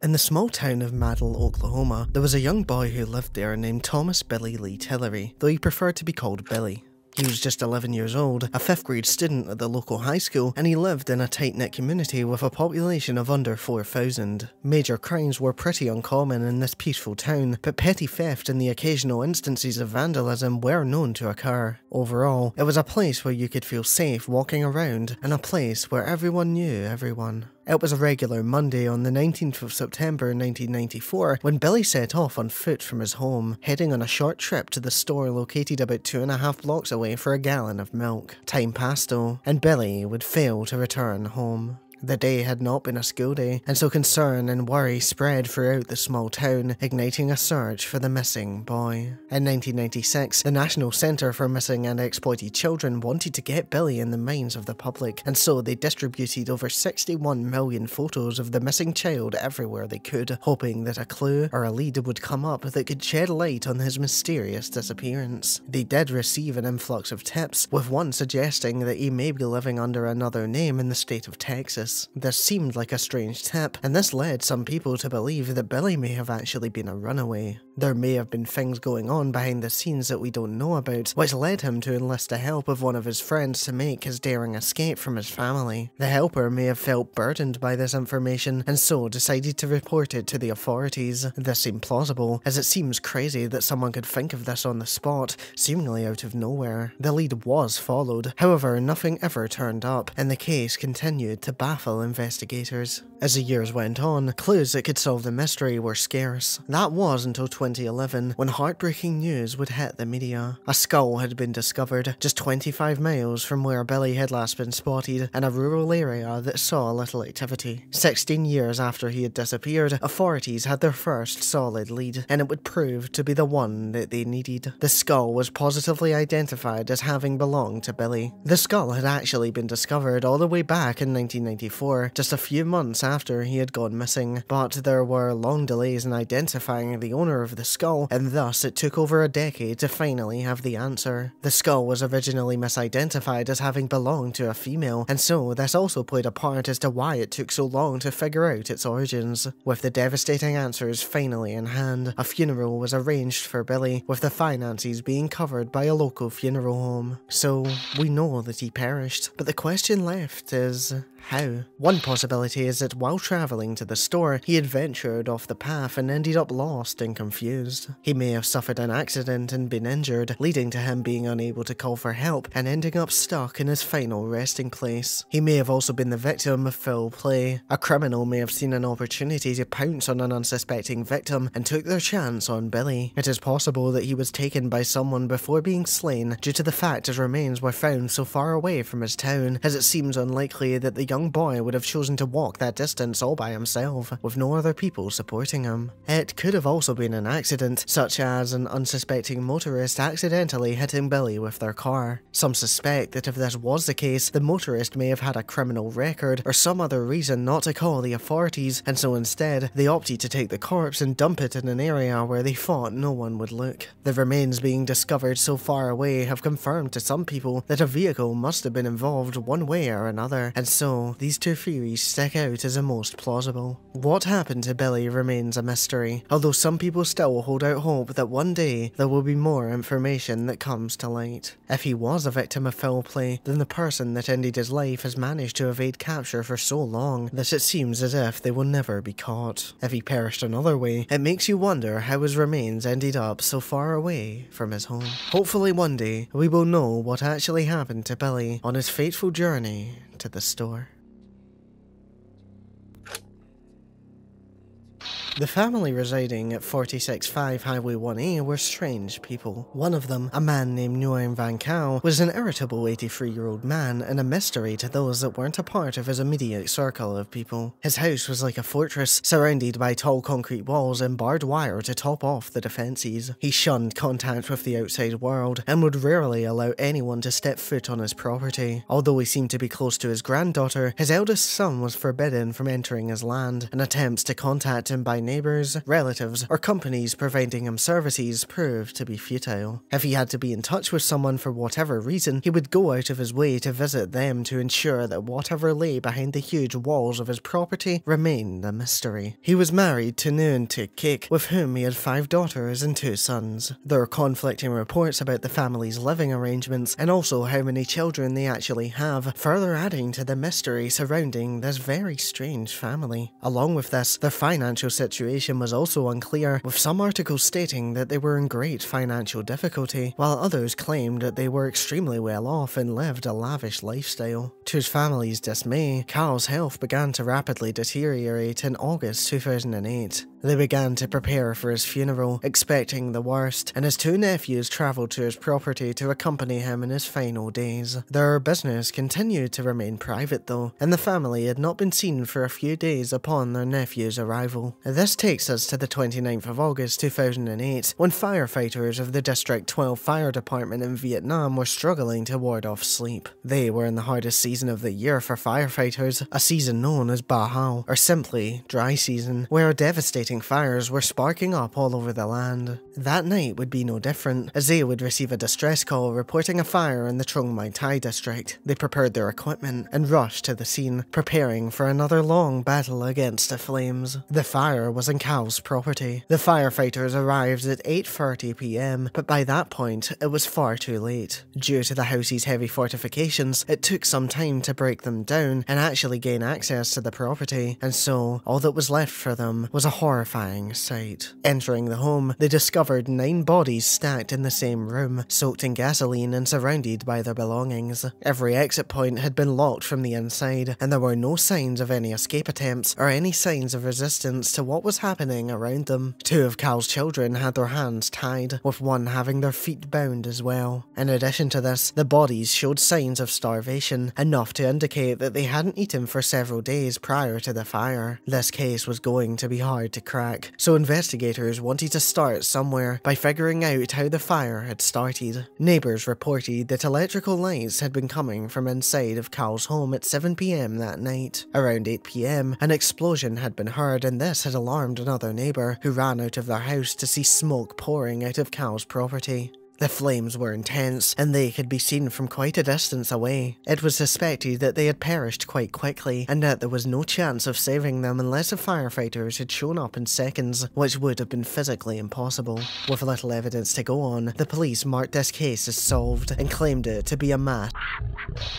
In the small town of Madel, Oklahoma, there was a young boy who lived there named Thomas Billy Lee Tillery, though he preferred to be called Billy. He was just 11 years old, a 5th grade student at the local high school, and he lived in a tight-knit community with a population of under 4,000. Major crimes were pretty uncommon in this peaceful town, but petty theft and the occasional instances of vandalism were known to occur. Overall, it was a place where you could feel safe walking around, and a place where everyone knew everyone. It was a regular Monday on the 19th of September 1994 when Billy set off on foot from his home, heading on a short trip to the store located about 2.5 blocks away for a gallon of milk. Time passed though, and Billy would fail to return home. The day had not been a school day, and so concern and worry spread throughout the small town, igniting a search for the missing boy. In 1996, the National Centre for Missing and Exploited Children wanted to get Billy in the minds of the public, and so they distributed over 61 million photos of the missing child everywhere they could, hoping that a clue or a lead would come up that could shed light on his mysterious disappearance. They did receive an influx of tips, with one suggesting that he may be living under another name in the state of Texas. This seemed like a strange tip, and this led some people to believe that Billy may have actually been a runaway. There may have been things going on behind the scenes that we don't know about, which led him to enlist the help of one of his friends to make his daring escape from his family. The helper may have felt burdened by this information, and so decided to report it to the authorities. This seemed plausible, as it seems crazy that someone could think of this on the spot, seemingly out of nowhere. The lead was followed, however nothing ever turned up, and the case continued to baffle investigators. As the years went on, clues that could solve the mystery were scarce. That was until 2011, when heartbreaking news would hit the media. A skull had been discovered, just 25 miles from where Billy had last been spotted, in a rural area that saw little activity. 16 years after he had disappeared, authorities had their first solid lead, and it would prove to be the one that they needed. The skull was positively identified as having belonged to Billy. The skull had actually been discovered all the way back in 1994, just a few months after he had gone missing, but there were long delays in identifying the owner of the skull, and thus it took over a decade to finally have the answer. The skull was originally misidentified as having belonged to a female, and so this also played a part as to why it took so long to figure out its origins. With the devastating answers finally in hand, a funeral was arranged for Billy, with the finances being covered by a local funeral home. So, we know that he perished, but the question left is, how? One possibility is that while travelling to the store, he had ventured off the path and ended up lost and confused. He may have suffered an accident and been injured, leading to him being unable to call for help and ending up stuck in his final resting place. He may have also been the victim of foul play. A criminal may have seen an opportunity to pounce on an unsuspecting victim and took their chance on Billy. It is possible that he was taken by someone before being slain due to the fact his remains were found so far away from his town, as it seems unlikely that the young boy would have chosen to walk that distance all by himself, with no other people supporting him. It could have also been an accident, such as an unsuspecting motorist accidentally hitting Billy with their car. Some suspect that if this was the case, the motorist may have had a criminal record or some other reason not to call the authorities, and so instead, they opted to take the corpse and dump it in an area where they thought no one would look. The remains being discovered so far away have confirmed to some people that a vehicle must have been involved one way or another, and so these two theories stick out as the most plausible. What happened to Billy remains a mystery, although some people still hold out hope that one day there will be more information that comes to light. If he was a victim of foul play, then the person that ended his life has managed to evade capture for so long that it seems as if they will never be caught. If he perished another way, it makes you wonder how his remains ended up so far away from his home. Hopefully one day, we will know what actually happened to Billy on his fateful journey to the store. The family residing at 465 Highway 1A were strange people. One of them, a man named Nguyen Van Cao, was an irritable 83-year-old man and a mystery to those that weren't a part of his immediate circle of people. His house was like a fortress, surrounded by tall concrete walls and barbed wire to top off the defences. He shunned contact with the outside world and would rarely allow anyone to step foot on his property. Although he seemed to be close to his granddaughter, his eldest son was forbidden from entering his land, and attempts to contact him by neighbours, relatives, or companies providing him services proved to be futile. If he had to be in touch with someone for whatever reason, he would go out of his way to visit them to ensure that whatever lay behind the huge walls of his property remained a mystery. He was married to Noon Kik, with whom he had 5 daughters and 2 sons. There are conflicting reports about the family's living arrangements and also how many children they actually have, further adding to the mystery surrounding this very strange family. Along with this, their financial situation was also unclear, with some articles stating that they were in great financial difficulty, while others claimed that they were extremely well off and lived a lavish lifestyle. To his family's dismay, Carl's health began to rapidly deteriorate in August 2008. They began to prepare for his funeral, expecting the worst, and his 2 nephews travelled to his property to accompany him in his final days. Their business continued to remain private though, and the family had not been seen for a few days upon their nephew's arrival. This takes us to the 29th of August 2008, when firefighters of the District 12 Fire Department in Vietnam were struggling to ward off sleep. They were in the hardest season of the year for firefighters, a season known as Ba Hao, or simply dry season, where devastating fires were sparking up all over the land. That night would be no different, as they would receive a distress call reporting a fire in the Trong Mai Tai district. They prepared their equipment and rushed to the scene, preparing for another long battle against the flames. The fire was in Cal's property. The firefighters arrived at 8:30 PM, but by that point it was far too late. Due to the house's heavy fortifications, it took some time to break them down and actually gain access to the property, and so all that was left for them was a horrifying sight. Entering the home, they discovered 9 bodies stacked in the same room, soaked in gasoline and surrounded by their belongings. Every exit point had been locked from the inside, and there were no signs of any escape attempts or any signs of resistance to what was happening around them. 2 of Cal's children had their hands tied, with one having their feet bound as well. In addition to this, the bodies showed signs of starvation, enough to indicate that they hadn't eaten for several days prior to the fire. This case was going to be hard to crack, so investigators wanted to start somewhere by figuring out how the fire had started. Neighbours reported that electrical lights had been coming from inside of Cal's home at 7 PM that night. Around 8 PM, an explosion had been heard, and this had alarmed another neighbour, who ran out of their house to see smoke pouring out of Cal's property. The flames were intense, and they could be seen from quite a distance away. It was suspected that they had perished quite quickly, and that there was no chance of saving them unless the firefighters had shown up in seconds, which would have been physically impossible. With little evidence to go on, the police marked this case as solved, and claimed it to be a mass.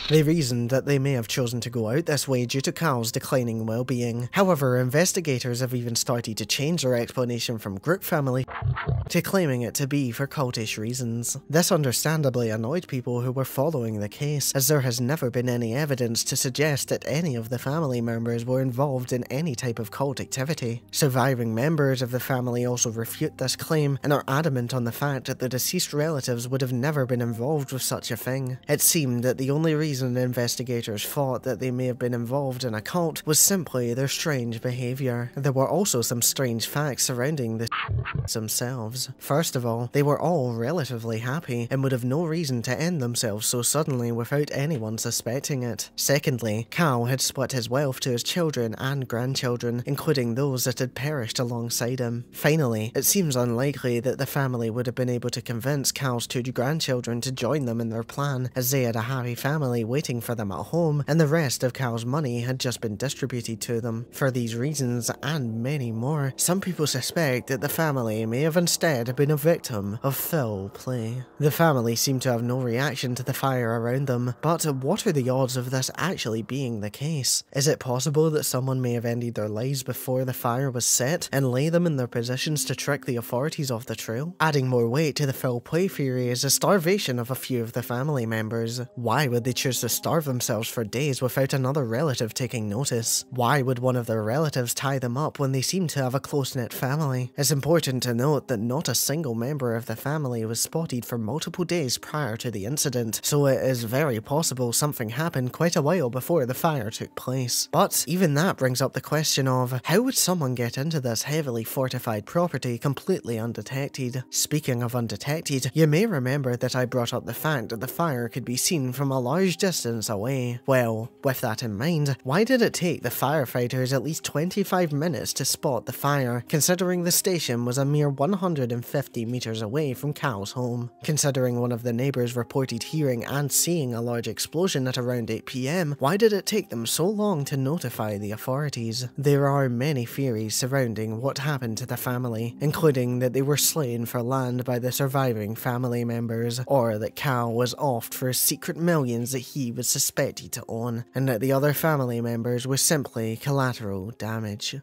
They reasoned that they may have chosen to go out this way due to Cal's declining well-being. However, investigators have even started to change their explanation from group family to claiming it to be for cultish reasons. This understandably annoyed people who were following the case, as there has never been any evidence to suggest that any of the family members were involved in any type of cult activity. Surviving members of the family also refute this claim and are adamant on the fact that the deceased relatives would have never been involved with such a thing. It seemed that the only reason investigators thought that they may have been involved in a cult was simply their strange behaviour. There were also some strange facts surrounding the themselves. First of all, they were all relatively happy and would have no reason to end themselves so suddenly without anyone suspecting it. Secondly, Cal had split his wealth to his children and grandchildren, including those that had perished alongside him. Finally, it seems unlikely that the family would have been able to convince Cal's 2 grandchildren to join them in their plan, as they had a happy family waiting for them at home, and the rest of Cal's money had just been distributed to them. For these reasons, and many more, some people suspect that the family may have instead been a victim of foul play. The family seemed to have no reaction to the fire around them, but what are the odds of this actually being the case? Is it possible that someone may have ended their lives before the fire was set and lay them in their positions to trick the authorities off the trail? Adding more weight to the foul play theory is the starvation of a few of the family members. Why would they choose to starve themselves for days without another relative taking notice? Why would one of their relatives tie them up when they seem to have a close-knit family? It's important to note that not a single member of the family was spotted for multiple days prior to the incident, so it is very possible something happened quite a while before the fire took place. But even that brings up the question of, how would someone get into this heavily fortified property completely undetected? Speaking of undetected, you may remember that I brought up the fact that the fire could be seen from a large distance away. Well, with that in mind, why did it take the firefighters at least 25 minutes to spot the fire, considering the station was a mere 150 meters away from Cal's home? Considering one of the neighbors reported hearing and seeing a large explosion at around 8 PM, why did it take them so long to notify the authorities? There are many theories surrounding what happened to the family, including that they were slain for land by the surviving family members, or that Cal was offed for secret millions that he was suspected to own, and that the other family members were simply collateral damage.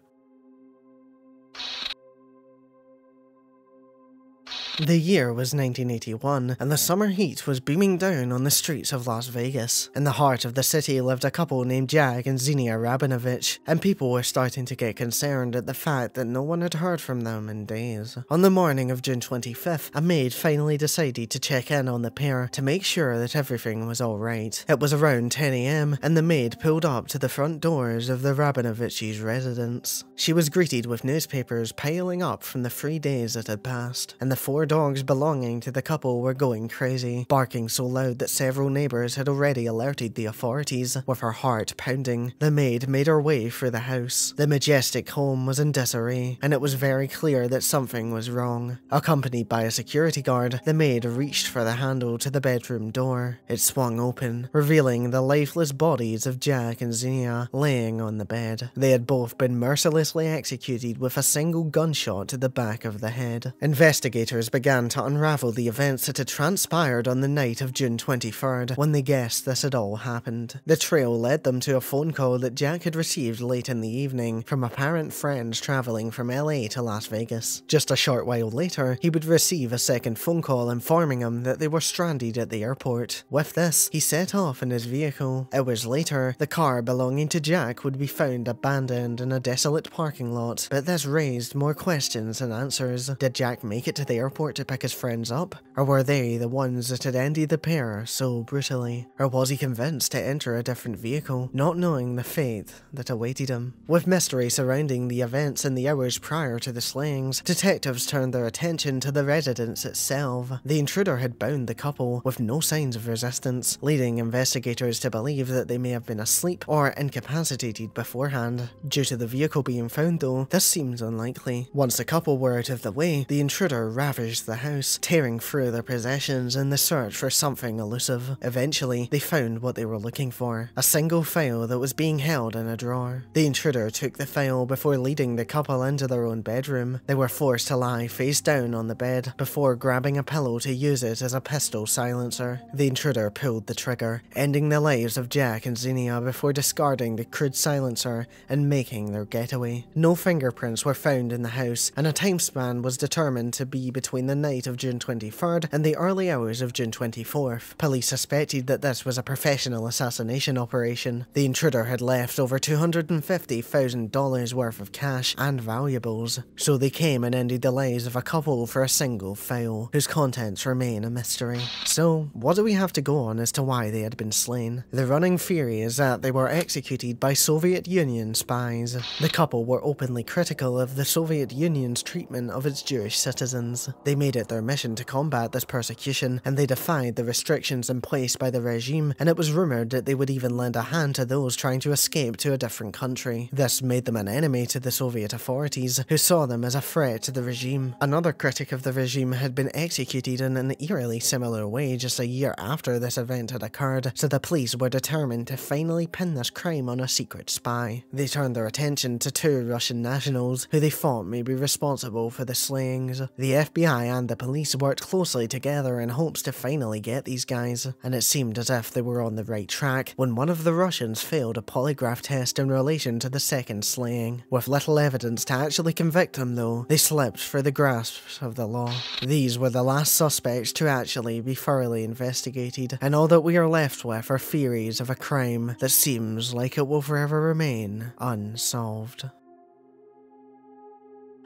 The year was 1981, and the summer heat was beaming down on the streets of Las Vegas. In the heart of the city lived a couple named Jack and Xenia Rabinovich, and people were starting to get concerned at the fact that no one had heard from them in days. On the morning of June 25th, a maid finally decided to check in on the pair to make sure that everything was alright. It was around 10 AM, and the maid pulled up to the front doors of the Rabinovich's residence. She was greeted with newspapers piling up from the 3 days that had passed, and the 4 dogs belonging to the couple were going crazy, barking so loud that several neighbors had already alerted the authorities. With her heart pounding, the maid made her way through the house. The majestic home was in disarray, and it was very clear that something was wrong. Accompanied by a security guard, the maid reached for the handle to the bedroom door. It swung open, revealing the lifeless bodies of Jack and Xenia laying on the bed. They had both been mercilessly executed with a single gunshot to the back of the head. Investigators began to unravel the events that had transpired on the night of June 23rd, when they guessed this had all happened. The trail led them to a phone call that Jack had received late in the evening from apparent friends traveling from LA to Las Vegas. Just a short while later, he would receive a second phone call informing him that they were stranded at the airport. With this, he set off in his vehicle. Hours later, the car belonging to Jack would be found abandoned in a desolate parking lot, but this raised more questions than answers. Did Jack make it to the airport to pick his friends up? Or were they the ones that had ended the pair so brutally? Or was he convinced to enter a different vehicle, not knowing the fate that awaited him? With mystery surrounding the events in the hours prior to the slayings, detectives turned their attention to the residence itself. The intruder had bound the couple with no signs of resistance, leading investigators to believe that they may have been asleep or incapacitated beforehand. Due to the vehicle being found though, this seems unlikely. Once the couple were out of the way, the intruder ravaged the house, tearing through their possessions in the search for something elusive. Eventually, they found what they were looking for, a single file that was being held in a drawer. The intruder took the file before leading the couple into their own bedroom. They were forced to lie face down on the bed before grabbing a pillow to use it as a pistol silencer. The intruder pulled the trigger, ending the lives of Jack and Xenia before discarding the crude silencer and making their getaway. No fingerprints were found in the house, and a time span was determined to be between the night of June 23rd and the early hours of June 24th. Police suspected that this was a professional assassination operation. The intruder had left over $250,000 worth of cash and valuables, so they came and ended the lives of a couple for a single file, whose contents remain a mystery. So, what do we have to go on as to why they had been slain? The running theory is that they were executed by Soviet Union spies. The couple were openly critical of the Soviet Union's treatment of its Jewish citizens. They made it their mission to combat this persecution, and they defied the restrictions in place by the regime, and it was rumoured that they would even lend a hand to those trying to escape to a different country. This made them an enemy to the Soviet authorities, who saw them as a threat to the regime. Another critic of the regime had been executed in an eerily similar way just a year after this event had occurred, so the police were determined to finally pin this crime on a secret spy. They turned their attention to 2 Russian nationals, who they thought may be responsible for the slayings. The FBI and the police worked closely together in hopes to finally get these guys, and it seemed as if they were on the right track when one of the Russians failed a polygraph test in relation to the second slaying. With little evidence to actually convict him though, they slipped through the grasp of the law. These were the last suspects to actually be thoroughly investigated, and all that we are left with are theories of a crime that seems like it will forever remain unsolved.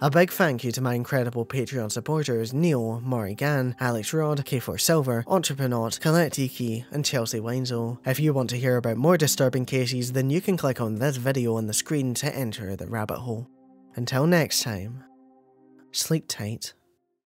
A big thank you to my incredible Patreon supporters Neil, Mari Gann, Alex Rod, K4 Silver, Entreprenaut, Colette Iki, and Chelsea Wenzel. If you want to hear about more disturbing cases, then you can click on this video on the screen to enter the rabbit hole. Until next time, sleep tight.